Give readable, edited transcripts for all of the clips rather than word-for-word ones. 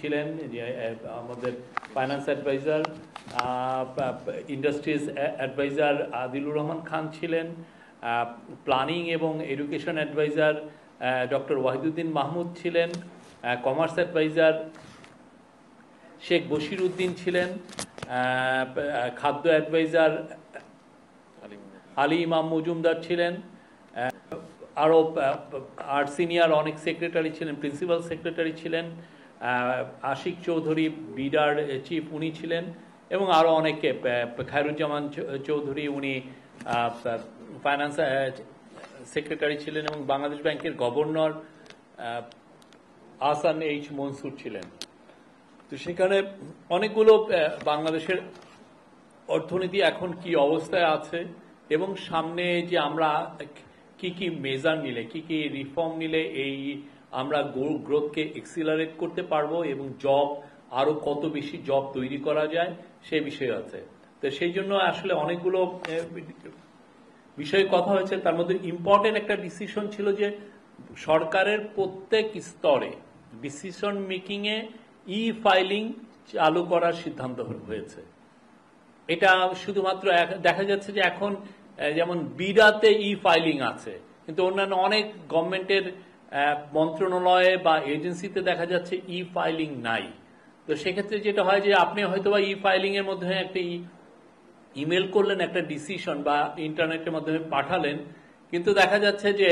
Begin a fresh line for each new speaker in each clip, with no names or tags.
ছিলেন যে আমাদের finance adviser, industries adviser Adilur Rahman Khan ছিলেন, প্ল্যানিং এবং education adviser doctor Wahiduddin Mahmud ছিলেন, কমার্স অ্যাডভাইজার শেখ বশির উদ্দিন ছিলেন, খাদ্য অ্যাডভাইজার আলী ইমাম মজুমদার ছিলেন, আরও আর সিনিয়র অনেক সেক্রেটারি ছিলেন, প্রিন্সিপাল সেক্রেটারি ছিলেন, আশিক চৌধুরী বিডার চিফ উনি ছিলেন, এবং আরও অনেকে, খায়রুজ্জামান চৌধুরী উনি ফাইন্যান্স সেক্রেটারি ছিলেন, এবং বাংলাদেশ ব্যাংকের গভর্নর আহসান এইচ মনসুর ছিলেন। তো সেখানে অনেকগুলো বাংলাদেশের অর্থনীতি এখন কি অবস্থায় আছে এবং সামনে যে আমরা কি কি মেজার নিলে, কি কি রিফর্ম নিলে এই আমরা গ্রোথকে এক্সিলারেট করতে পারবো এবং জব আরো কত বেশি জব তৈরি করা যায় সে বিষয় আছে। তো সেই জন্য আসলে অনেকগুলো বিষয়ে কথা হয়েছে। তার মধ্যে ইম্পর্টেন্ট একটা ডিসিশন ছিল যে সরকারের প্রত্যেক স্তরে ডিসিশন মেকিং এ ই ফাইলিং চালু করার সিদ্ধান্ত হয়েছে। এটা শুধুমাত্র দেখা যাচ্ছে যে এখন যেমন বিডাতে ই ফাইলিং আছে, কিন্তু অন্যান্য অনেক গভর্নমেন্টের মন্ত্রণালয়ে বা এজেন্সিতে দেখা যাচ্ছে ই ফাইলিং নাই। তো সেক্ষেত্রে যেটা হয় যে আপনি হয়তোবা ই ফাইলিং এর মধ্যে একটা ইমেল করলেন একটা ডিসিশন বা ইন্টারনেটের মাধ্যমে পাঠালেন, কিন্তু দেখা যাচ্ছে যে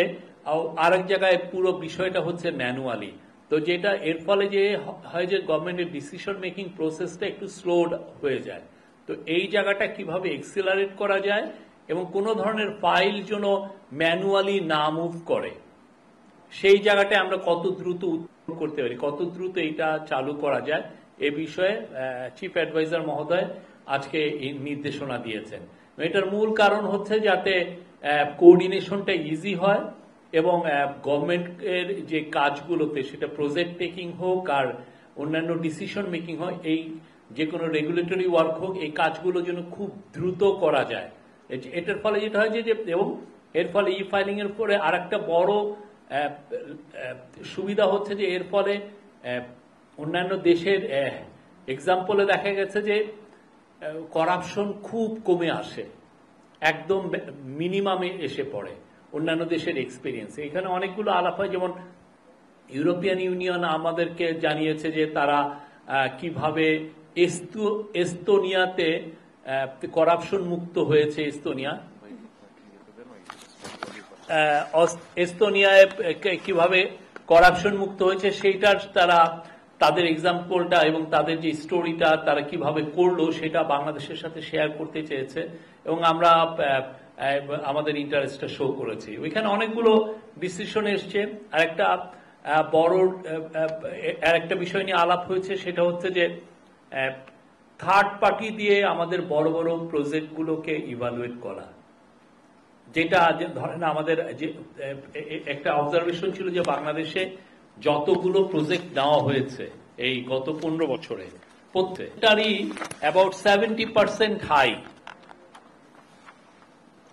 আরেক জায়গায় পুরো বিষয়টা হচ্ছে ম্যানুয়ালি। তো যেটা এর ফলে যে হয় যে গভর্নমেন্টের ডিসিশন মেকিং প্রসেসটা একটু স্লো হয়ে যায়। তো এই জায়গাটা কিভাবে এক্সিলারেট করা যায় এবং কোন ধরনের ফাইল যেন ম্যানুয়ালি না মুভ করে, সেই জায়গাটা আমরা কত দ্রুত উত্তর করতে পারি, কত দ্রুত এটা চালু করা যায়, এ বিষয়ে চিফ অ্যাডভাইজার মহোদয় আজকে নির্দেশনা দিয়েছেন। এটার মূল কারণ হচ্ছে যাতে কোঅর্ডিনেশনটা ইজি হয় এবং গভর্নমেন্টের যে কাজগুলোতে সেটা প্রজেক্ট টেকিং হোক আর অন্যান্য ডিসিশন মেকিং হয়, এই যে কোনো রেগুলেটরি ওয়ার্ক হোক, এই কাজগুলো যেন খুব দ্রুত করা যায়। এটার ফলে যেটা হয় যে এবং এর ফলে ই ফাইলিং এর পরে আর একটা বড় সুবিধা হচ্ছে যে এর ফলে অন্যান্য দেশের এক্সাম্পলে দেখা গেছে যে করাপশন খুব কমে আসে, একদম মিনিমামে এসে পড়ে অন্যান্য দেশের এক্সপিরিয়েন্স। এখানে অনেকগুলো আলাপ হয়, যেমন ইউরোপিয়ান ইউনিয়ন আমাদেরকে জানিয়েছে যে তারা কিভাবে এস্তোনিয়াতে করাপশন মুক্ত হয়েছে। এস্তোনিয়ায় কিভাবে করাপশন মুক্ত হয়েছে সেইটার তারা তাদের এক্সাম্পলটা এবং তাদের যে স্টোরিটা তারা কিভাবে করলো সেটা বাংলাদেশের সাথে শেয়ার করতে চেয়েছে এবং আমরা আমাদের ইন্টারেস্টটা শো করেছি। ওইখানে অনেকগুলো ডিসিশন এসছে। আর একটা বড় একটা বিষয় নিয়ে আলাপ হয়েছে, সেটা হচ্ছে যে থার্ড পার্টি দিয়ে আমাদের বড় বড় প্রজেক্টগুলোকে ইভালুয়েট করা। যেটা ধরেন আমাদের যে একটা অবজারভেশন ছিল যে বাংলাদেশে যতগুলো প্রজেক্ট নেওয়া হয়েছে এই গত 15 বছরে প্রত্যেকটারই অ্যাবাউট 70% হাই।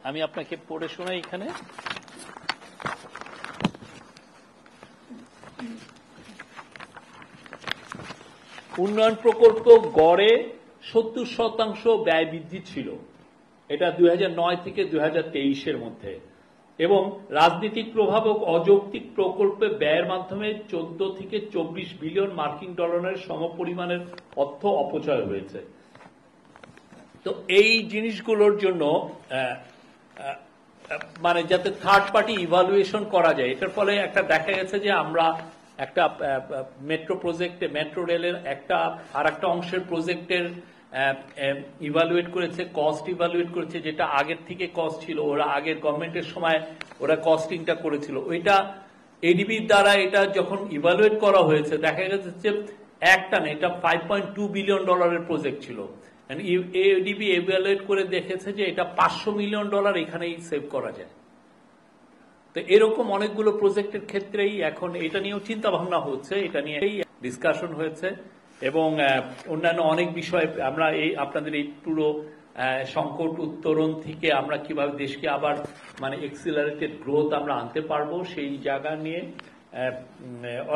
আমি আপনাকে পড়ে শোনাই এখানে। উন্নয়ন প্রকল্প গড়ে 70% ব্যয় বৃদ্ধি ছিল, এটা 2009 থেকে 2023-এর মধ্যে, এবং রাজনৈতিক প্রভাব ও অযৌক্তিক প্রকল্পে ব্যয়ের মাধ্যমে 14 থেকে 24 বিলিয়ন মার্কিন ডলারের সমপরিমাণের অর্থ অপচয় হয়েছে। তো এই জিনিসগুলোর জন্য মানে যাতে থার্ড পার্টি ইভালুয়েশন করা যায়, এটার ফলে একটা দেখা গেছে যে আমরা একটা মেট্রো প্রজেক্টে, মেট্রো রেলের আর একটা অংশের প্রজেক্টের ইভালুয়েট করেছে, কস্ট ইভালুয়েট করেছে, যেটা আগের থেকে কস্ট ছিল, ওরা আগের গভর্নমেন্টের সময় ওরা কস্টিংটা করেছিল, ওইটা এডিবির দ্বারা এটা যখন ইভালুয়েট করা হয়েছে দেখা গেছে যে একটা না, এটা 5.2 বিলিয়ন ডলারের প্রজেক্ট ছিল। এডিবি ইভালুয়েট করে দেখেছে যে এটা 500 মিলিয়ন ডলার এখানেই সেভ করা যায়। তো এরকম অনেকগুলো প্রজেক্টের ক্ষেত্রেই এখন এটা নিয়েও চিন্তা ভাবনা হচ্ছে, এটা নিয়ে ডিসকাশন হয়েছে এবং অন্যান্য অনেক বিষয় আমরা আপনাদের এই পুরো সংকট উত্তরণ থেকে আমরা কিভাবে দেশকে আবার মানে এক্সিলারেটেড গ্রোথ আমরা আনতে পারবো সেই জায়গা নিয়ে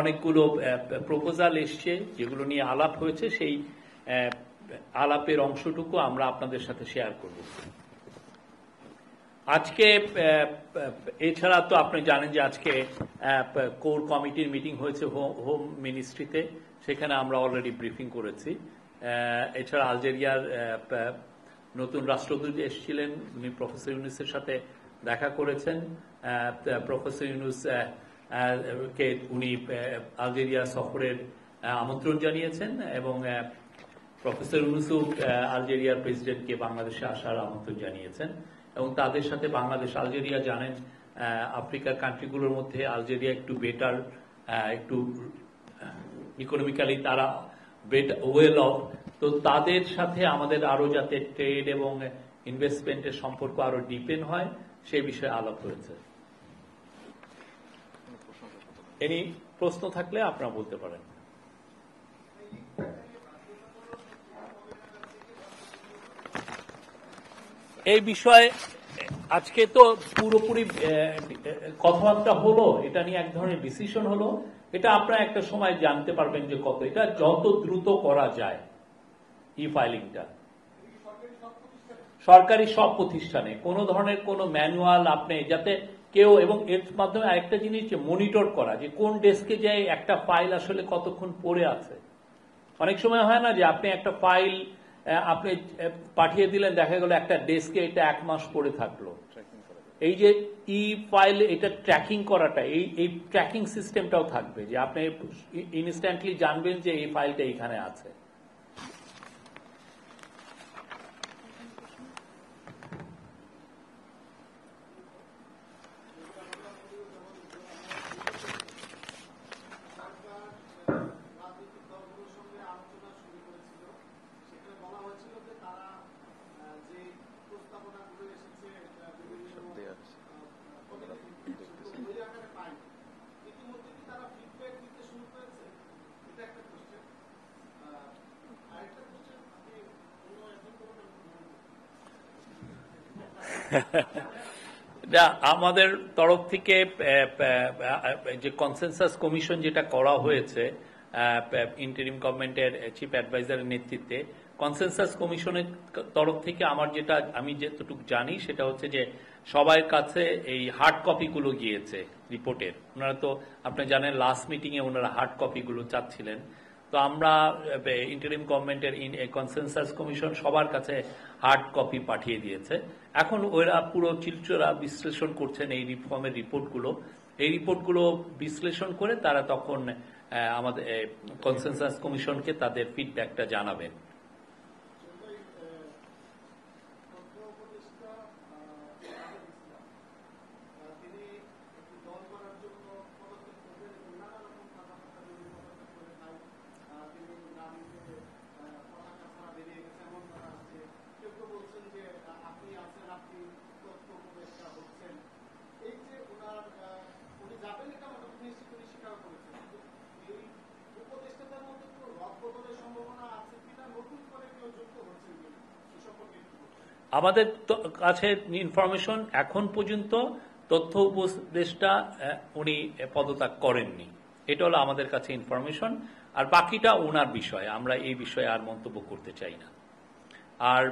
অনেকগুলো প্রপোজাল এসছে যেগুলো নিয়ে আলাপ হয়েছে, সেই আলাপের অংশটুকু আমরা আপনাদের সাথে শেয়ার করব। আজকে এছাড়া তো আপনি জানেন যে আজকে কোর কমিটির মিটিং হয়েছে হোম মিনিস্ট্রিতে, সেখানে আমরা অলরেডি ব্রিফিং করেছি। এছাড়া আলজেরিয়ার নতুন রাষ্ট্রদূত এসেছিলেন, উনি প্রফেসর ইউনুসের সাথে দেখা করেছেন। প্রফেসর ইউনুস কে উনি আলজেরিয়া সফরের আমন্ত্রণ জানিয়েছেন এবং প্রফেসর ইউনুসও আলজেরিয়ার প্রেসিডেন্টকে বাংলাদেশে আসার আমন্ত্রণ জানিয়েছেন এবং তাদের সাথে বাংলাদেশ, আলজেরিয়া জানেন আফ্রিকার কান্ট্রিগুলোর মধ্যে আলজেরিয়া একটু বেটার, একটু ইকোনমিক্যালি তারা ওয়েল অফ, তো তাদের সাথে আমাদের আরো যাতে ট্রেড এবং ইনভেস্টমেন্টের সম্পর্ক আরো ডিপেন হয় সেই বিষয়ে আলাপ হয়েছে। এনি প্রশ্ন থাকলে আপনারা বলতে পারেন। এই বিষয়ে আজকে তো পুরোপুরি কথাবার্তা হলো, এটা নিয়ে এক ধরনের ডিসিশন হলো। এটা আপনারা একটা সময় জানতে পারবেন যে কত, এটা যত দ্রুত করা যায় ই ফাইলিংটা সরকারি সব প্রতিষ্ঠানে, কোনো ধরনের কোনো ম্যানুয়াল আপনি যাতে কেউ, এবং এর মাধ্যমে আরেকটা জিনিস যে মনিটর করা যে কোন ডেস্কে যায় একটা ফাইল আসলে কতক্ষণ পড়ে আছে। অনেক সময় হয় না যে আপনি একটা ফাইল আপনি পাঠিয়ে দিলেন, দেখা গেল একটা ডেস্কে এটা 1 মাস পড়ে থাকলো। এই যে ই ফাইল এটা ট্র্যাকিং করাটা, এই ট্র্যাকিং সিস্টেমটাও থাকবে যে আপনি ইনস্ট্যান্টলি জানবেন যে এই ফাইলটা এখানে আছে। আমাদের তরফ থেকে যে কনসেনসাস কমিশন যেটা করা হয়েছে ইন্টারিম গভর্নমেন্টের চিফ অ্যাডভাইজারের নেতৃত্বে, কনসেনসাস কমিশনের তরফ থেকে আমি যতটুকু জানি সেটা হচ্ছে যে সবার কাছে এই হার্ড কপিগুলো গিয়েছে রিপোর্টের। ওনারা তো আপনি জানেন লাস্ট মিটিংয়ে ওনারা হার্ড কপিগুলো চাচ্ছিলেন, তো আমরা ইন্টারিম গভর্নমেন্টের কনসেনসাস কমিশন সবার কাছে হার্ড কপি পাঠিয়ে দিয়েছে। এখন ওরা পুরো চিলচোরা বিশ্লেষণ করছেন এই রিফর্মের রিপোর্টগুলো। এই রিপোর্টগুলো বিশ্লেষণ করে তারা তখন আমাদের কনসেনসাস কমিশনকে তাদের ফিডব্যাকটা জানাবেন। আমাদের কাছে ইনফরমেশন এখন পর্যন্ত তথ্য উপদেষ্টা উনি পদত্যাগ করেননি, এটা হলো আমাদের কাছে ইনফরমেশন। আর বাকিটা ওনার বিষয়, আমরা এই বিষয়ে আর মন্তব্য করতে চাই না। আর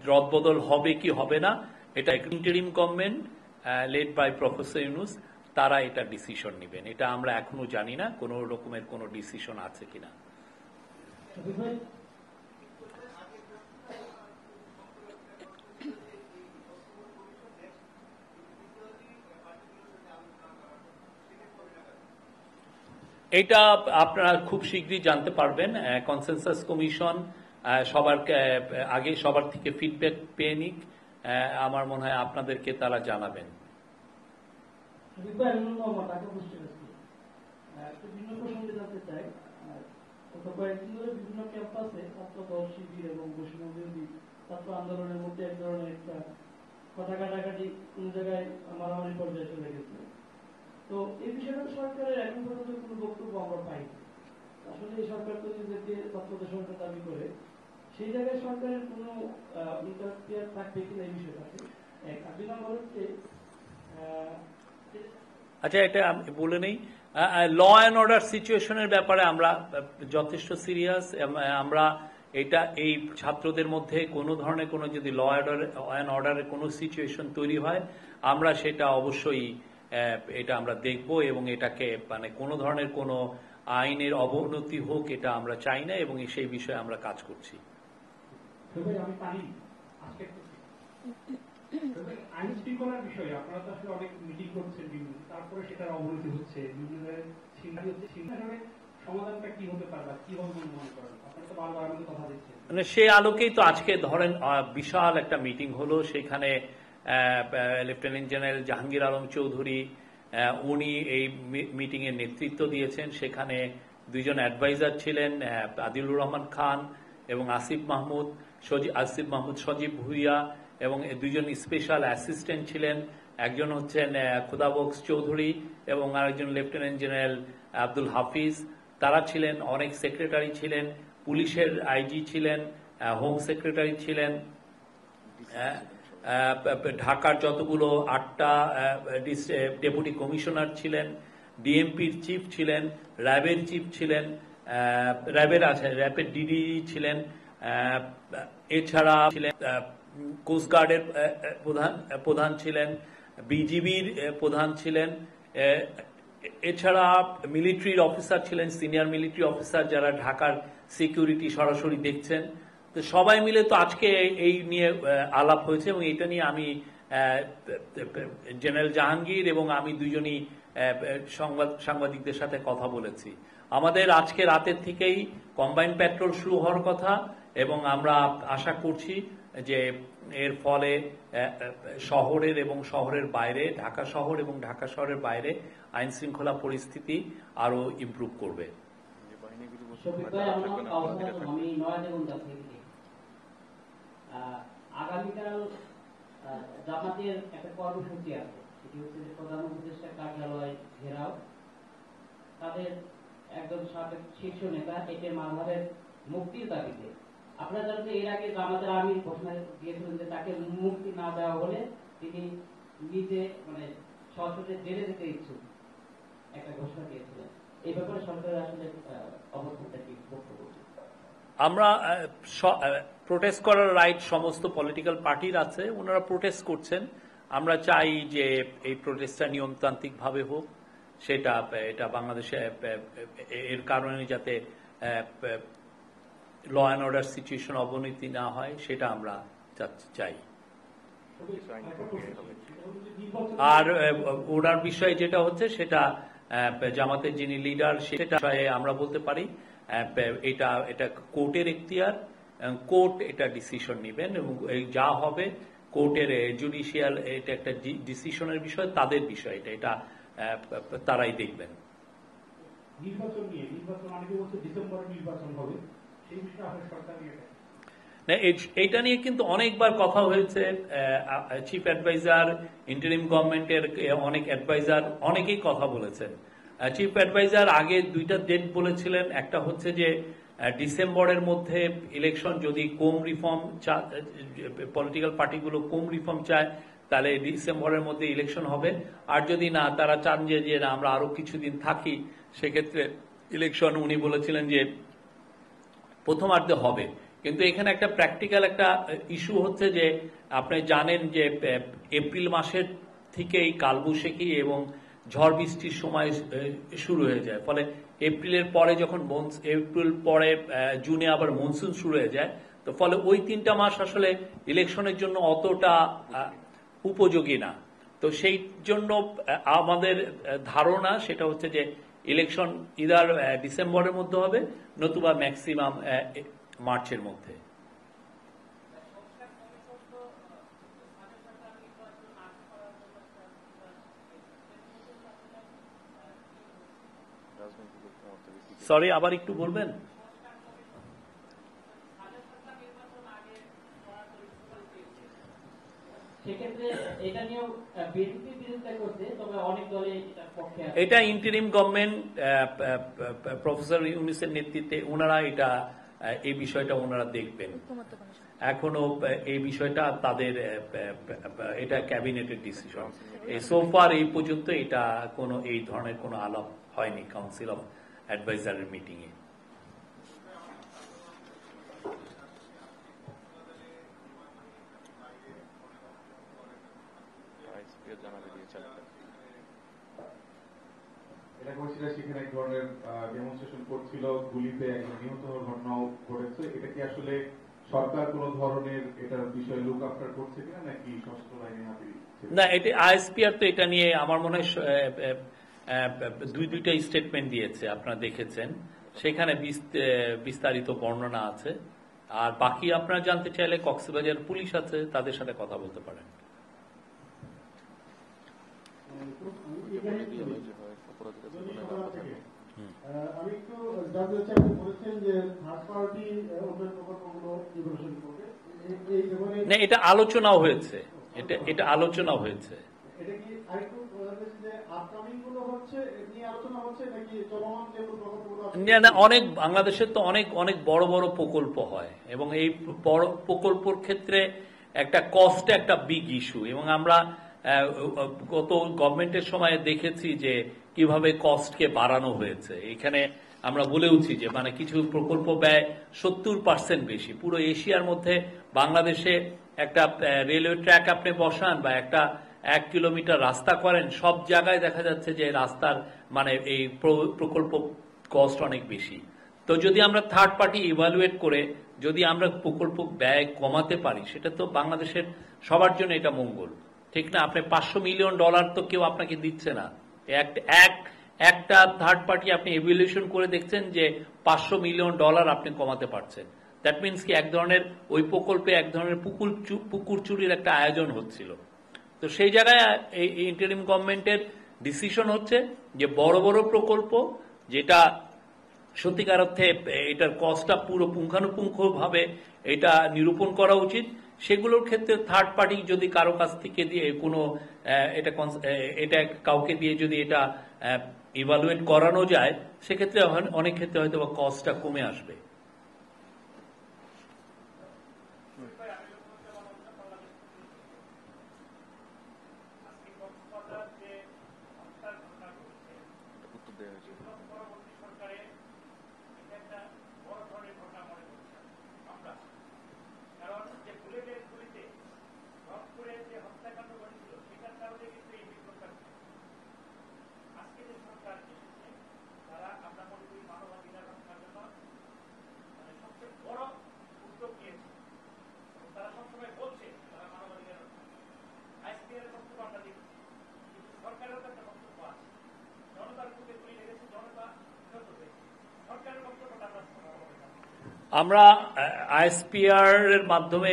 রদবদল হবে কি হবে না এটা interim government led by professor Yunus তারা এটা ডিসিশন নেবেন। এটা আমরা এখনো জানি না কোনো রকমের কোনো ডিসিশন আছে কিনা। এটা আপনারা খুব শীঘ্রই জানতে পারবেন। কনসেনসাস কমিশন সবার আগে সবার থেকে ফিডব্যাক পেয়ে নিক, আমার মনে হয় আপনাদেরকে তারা জানাবেন।
বিভিন্ন ক্যাম্পাসে ছাত্র দল শিবির এবং বৈষম্যবিরোধী ছাত্র আন্দোলনের মধ্যে এক ধরনের একটা কথা কাটাকাটি কোন জায়গায় মারামারি পর্যায়ে চলে গেছে। তো এই বিষয়টা সরকারের এখন পর্যন্ত কোনো বক্তব্য আমরা পাইনি। আসলে এই সরকার তো নিজেকে তত্ত্বাবধায়ক সরকার দাবি করে, সেই জায়গায় সরকারের কোনো ইন্টারফেয়ার থাকবে কিনা এই বিষয়টাতে। এক দুই নম্বর হচ্ছে
আচ্ছা, এটা আমি বলে নেই, ল অ্যান্ড অর্ডার সিচুয়েশনের ব্যাপারে আমরা যথেষ্ট সিরিয়াস। আমরা এই ছাত্রদের মধ্যে কোনো ধরনের কোনো যদি ল অ্যান্ড অর্ডারের কোনো সিচুয়েশন তৈরি হয়, আমরা সেটা অবশ্যই এটা আমরা দেখব এবং এটাকে মানে কোনো ধরনের কোনো আইনের অবনতি হোক এটা আমরা চাই না এবং সেই বিষয়ে আমরা কাজ করছি।
আইন শৃঙ্খলার বিষয়ে আপনারা তো আসলে অনেক মিটিং করছেন, তারপরে সেটার অবনতি হচ্ছে, সমাধানটা কি হতে পারে, কি হবে মনে করেন? আপনারা তো বারবার আমাদের কথা দিচ্ছেন।
মানে সেই আলোকেই তো আজকে ধরেন বিশাল একটা মিটিং হলো, সেখানে লেফটেন্যান্ট জেনারেল জাহাঙ্গীর আলম চৌধুরী উনি এই মিটিং এর নেতৃত্ব দিয়েছেন। সেখানে দুইজন অ্যাডভাইজার ছিলেন, আদিলুর রহমান খান এবং আসিফ মাহমুদ সজীব ভুইয়া, এবং দুইজন স্পেশাল অ্যাসিস্ট্যান্ট ছিলেন, একজন হচ্ছেন খুদাবক্স চৌধুরী এবং আরেকজন লেফটেন্যান্ট জেনারেল আব্দুল হাফিজ। তারা ছিলেন, অনেক সেক্রেটারি ছিলেন, পুলিশের আইজি ছিলেন, হোম সেক্রেটারি ছিলেন, ঢাকার যতগুলো 8টা ডেপুটি কমিশনার ছিলেন, ডিএমপির চিফ ছিলেন, র্যাবের চিফ ছিলেন, র্যাবের ডিডি ছিলেন, এছাড়া ছিলেন কোস্টগার্ডের প্রধান ছিলেন, বিজিবির প্রধান ছিলেন, এছাড়া মিলিটারির অফিসার ছিলেন, সিনিয়র মিলিটারি অফিসার যারা ঢাকার সিকিউরিটি সরাসরি দেখছেন। তো সবাই মিলে তো আজকে এই নিয়ে আলাপ হয়েছে এবং এটা নিয়ে আমি জেনারেল জাহাঙ্গীর এবং আমি দুজনই সাংবাদিকদের সাথে কথা বলেছি। আমাদের আজকে রাতের থেকেই কম্বাইন্ড প্যাট্রোল শুরু হওয়ার কথা এবং আমরা আশা করছি যে এর ফলে শহরের এবং শহরের বাইরে, ঢাকা শহর এবং ঢাকা শহরের বাইরে আইন শৃঙ্খলা পরিস্থিতি আরো ইমপ্রুভ করবে।
আগামীকাল জামাতের একটা কর্মসূচি আছে, সেটি হচ্ছে প্রধান উপদেষ্টা কার্যালয় ঘেরাও। তাদের একজন সাবেক শীর্ষ নেতা একে মাঝহারের মুক্তির দাবিতে, আপনারা জানেন এর আগে জামাতের আমির ঘোষণা দিয়েছিলেন যে তাকে মুক্তি না দেওয়া হলে তিনি নিজে মানে সরাসরি জেলে যেতে ইচ্ছুক, একটা ঘোষণা দিয়েছিলেন। এই ব্যাপারে সরকারের আসলে অবস্থানটা কি বক্তব্য?
আমরা প্রোটেস্ট করার রাইট সমস্ত পলিটিক্যাল পার্টির আছে, ওনারা প্রোটেস্ট করছেন। আমরা চাই যে এই প্রোটেস্টটা নিয়মতান্ত্রিক ভাবে হোক, এটা বাংলাদেশে এর কারণে যাতে ল অ্যান্ড অর্ডার সিচুয়েশন অবনতি না হয় সেটা আমরা চাই। আর ওনার বিষয়ে যেটা হচ্ছে সেটা জামাতের যিনি লিডার সেটা আমরা বলতে পারি এটা কোর্টের এখতিয়ার, কোর্ট এটা ডিসিশন নেবেন এবং যা হবে কোর্টের জুডিশিয়াল এটা একটা ডিসিশনের বিষয়, তাদের বিষয় এটা তারাই দেখবেন।
নির্বাচন নিয়ে অনেকে বলছে ডিসেম্বরে নির্বাচন হবে, সেই বিষয়ে আপনার সরকার নিয়ে
এইটা নিয়ে কিন্তু অনেকবার কথা হয়েছে। চিফ অ্যাডভাইজার, ইন্টারিম গভর্নমেন্টের অনেক অ্যাডভাইজার অনেকেই কথা বলেছেন। চিফ অ্যাডভাইজার আগে 2টা ডেট বলেছিলেন, একটা হচ্ছে যে ডিসেম্বরের মধ্যে ইলেকশন, যদি কম রিফর্ম পলিটিক্যাল পার্টিগুলো কম রিফর্ম চায় তাহলে ডিসেম্বরের মধ্যে ইলেকশন হবে, আর যদি না তারা চান যে না আমরা আরো কিছুদিন থাকি সেক্ষেত্রে ইলেকশন উনি বলেছিলেন যে প্রথমার্ধে হবে। কিন্তু এখানে একটা প্র্যাকটিক্যাল একটা ইস্যু হচ্ছে যে আপনি জানেন যে এপ্রিল মাসের থেকেই কালবৈশাখী এবং ঝড় বৃষ্টির সময় শুরু হয়ে যায়, ফলে এপ্রিলের পরে যখন এপ্রিল পরে জুনে আবার মনসুন শুরু হয়ে যায়, তো ফলে ওই 3টা মাস আসলে ইলেকশনের জন্য অতটা উপযোগী না। তো সেই জন্য আমাদের ধারণা সেটা হচ্ছে যে ইলেকশন ইদার ডিসেম্বরের মধ্যে হবে নতুবা ম্যাক্সিমাম মার্চের মধ্যে। সরি, আবার একটু বলবেন? এটা ইন্টারিম গভর্নমেন্ট প্রফেসর ইউনূসের নেতৃত্বে ওনারা এই বিষয়টা ওনারা দেখবেন। এখনো এই বিষয়টা তাদের এটা ক্যাবিনেটের ডিসিশন। সোফার এই পর্যন্ত এটা এই ধরনের কোনো আলাপ হয়নি কাউন্সিল অফ অ্যাডভাইজারের মিটিংয়ে।
এলাকাবাসীরা সেখানে এক ধরনের ডেমনস্ট্রেশন করছিল, গুলিতে একজন নিহত হওয়ার ঘটনাও ঘটেছে। এটা কি আসলে সরকার কোন ধরনের এটার বিষয়ে লুক আফটার করছে কিনা, নাকি সশস্ত্র বাহিনীর হাতে?
না, এটা আইএসপিআর তো এটা নিয়ে আমার মনে হয় দুইটা স্টেটমেন্ট দিয়েছে, আপনারা দেখেছেন, সেখানে বিস্তারিত বর্ণনা আছে। আর বাকি আপনারা জানতে চাইলে কক্সবাজার পুলিশ আছে, তাদের সাথে কথা বলতে পারেন।
আমি একটু জানতে চাই, আপনি বলেছেন যে থার্ড পার্টি উন্নয়ন প্রকল্পগুলো ইভ্যালুয়েশন করবে,
না এটা আলোচনাও হয়েছে, এটা আলোচনা হয়েছে।
এটা কি আরেকটু যে আপকামিং গুলো হচ্ছে নিয়ে আলোচনা হচ্ছে, নাকি চলমান যে প্রকল্পগুলো?
না, অনেক বাংলাদেশের তো অনেক অনেক বড় বড় প্রকল্প হয়, এবং এই বড় প্রকল্পের ক্ষেত্রে একটা কস্ট একটা বিগ ইস্যু, এবং আমরা গত গভর্নমেন্টের সময় দেখেছি যে কিভাবে কস্টকে বাড়ানো হয়েছে। এখানে আমরা বলেওছি যে মানে কিছু প্রকল্প ব্যয় 70% বেশি। পুরো এশিয়ার মধ্যে বাংলাদেশে একটা রেলওয়ে ট্র্যাক আপনি বসান বা একটা 1 কিলোমিটার রাস্তা করেন, সব জায়গায় দেখা যাচ্ছে যে রাস্তার মানে এই প্রকল্প কস্ট অনেক বেশি। তো যদি আমরা থার্ড পার্টি ইভালুয়েট করে যদি আমরা প্রকল্প ব্যয় কমাতে পারি, সেটা তো বাংলাদেশের সবার জন্য এটা মঙ্গল, ঠিক না? আপনি $500 মিলিয়ন তো কেউ আপনাকে দিচ্ছে না। একটা থার্ড পার্টি আপনি ইভ্যালুয়েশন করে দেখছেন যে $500 মিলিয়ন আপনি কমাতে পারছেন। দ্যাট মিনস কি এক ধরনের ওই প্রকল্পে এক ধরনের পুকুর চুরির একটা আয়োজন হচ্ছিল। তো সেই জায়গায় এই ইন্টারিম গভর্নমেন্টের ডিসিশন হচ্ছে যে বড় বড় প্রকল্প যেটা সত্যিকার অর্থে এটার কস্টটা পুরো পুঙ্খানুপুঙ্খভাবে এটা নিরূপণ করা উচিত, সেগুলোর ক্ষেত্রে থার্ড পার্টি যদি কারো কাছ থেকে দিয়ে কোনো এটা কাউকে দিয়ে যদি এটা ইভালুয়েট করানো যায়, সেক্ষেত্রে অনেক ক্ষেত্রে হয়তো বা কস্টটা কমে আসবে। আমরা আইএসপিআর এর মাধ্যমে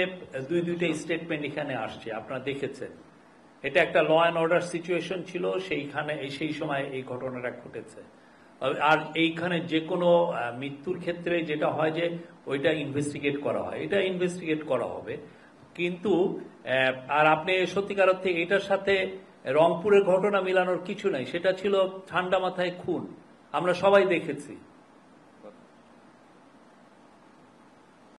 দুইটা স্টেটমেন্ট এখানে আসছে, আপনারা দেখেছেন। এটা একটা ল অ্যান্ড অর্ডার সিচুয়েশন ছিল, সেই সময় এই ঘটনাটা ঘটেছে। আর এইখানে যে কোনো মৃত্যুর ক্ষেত্রে যেটা হয় যে ওইটা ইনভেস্টিগেট করা হয়, এটা ইনভেস্টিগেট করা হবে। কিন্তু আর আপনি সত্যিকার অর্থে এটার সাথে রংপুরের ঘটনা মিলানোর কিছু নাই, সেটা ছিল ঠান্ডা মাথায় খুন, আমরা সবাই দেখেছি।